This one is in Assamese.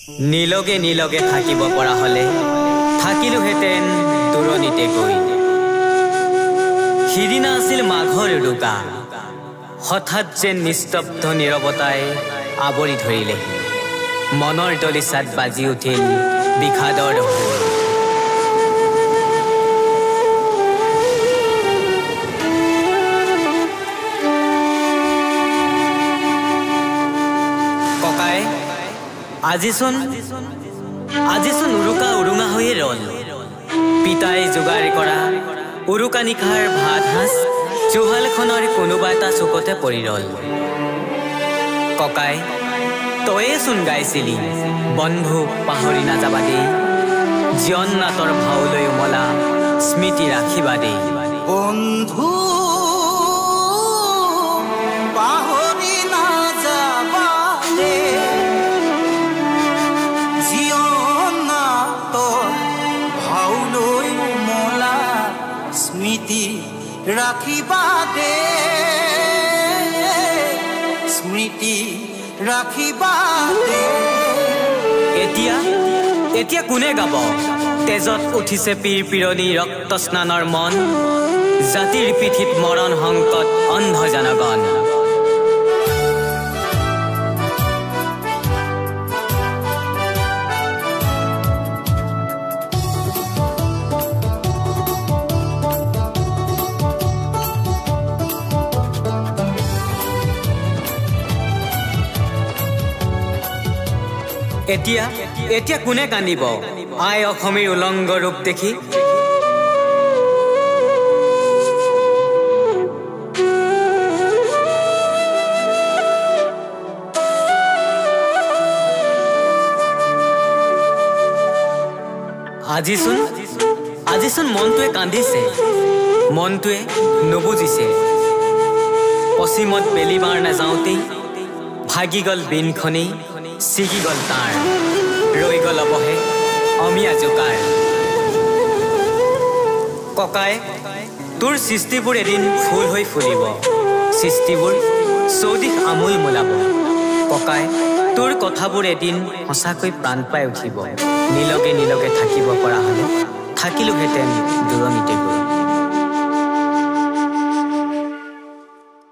নীলগে নীলগে থাকিব পৰা হলে থাকিলোহেঁতেন দূৰণিতে গৈ। সিদিনা আছিল মাঘৰ উৰুকা, হঠাৎ যেন নিস্তব্ধ নীৰৱতাই আৱৰি ধৰিলেহি। মনৰ দলিচাত বাজি উঠিল বিষাদৰ সুৰ। ককাই, আজিচোন উৰুকা উৰুঙা হৈয়ে ৰল। পিতাই যোগাৰ কৰা উৰুকা নিশাৰ ভাত সাজ চোহালখনৰ কোনোবা এটা চুকতে পৰি ৰল। ককাই, তয়েচোন গাইছিলি বন্ধু পাহৰি নাযাবা দেই, জীৱন নাটৰ ভাওলৈ উমলা স্মৃতি ৰাখিবা দেই। বন্ধু পাহৰি নাযাবা দেই, জীৱন নাটৰ ভাওলৈ উমলা স্মৃতি ৰাখিবা দেই, স্মৃতি ৰাখিবা দেই। এতিয়া কোনে গাব তেজত উঠিছে পীৰ পিৰণি ৰক্ত স্নানৰ মন, জাতিৰ পিঠিত মৰণ সংকট অন্ধ জনগণ। এতিয়া কোনে কান্দিব আই অসমীৰ উলংগ ৰূপ দেখি? আজিচোন মনটোৱে কান্দিছে, মনটোৱে নুবুজিছে। পশ্চিমত বেলিবাৰ নাযাওঁতেই ভাগি গল বিনখনি, ছিগি গল তাৰ, ৰৈ গল অৱহে অমিয়া জোকাৰ। ককাই, তোৰ সৃষ্টিবোৰ এদিন ফুল হৈ ফুলিব, সৃষ্টিবোৰ চৌদিশ আমোল মোলাব। ককাই, তোৰ কথাবোৰ এদিন সঁচাকৈ প্ৰাণ পাই উঠিব। নীলগে নীলগে থাকিব পৰা হলে থাকিলোহেঁতেন দূৰণিতে গৈ।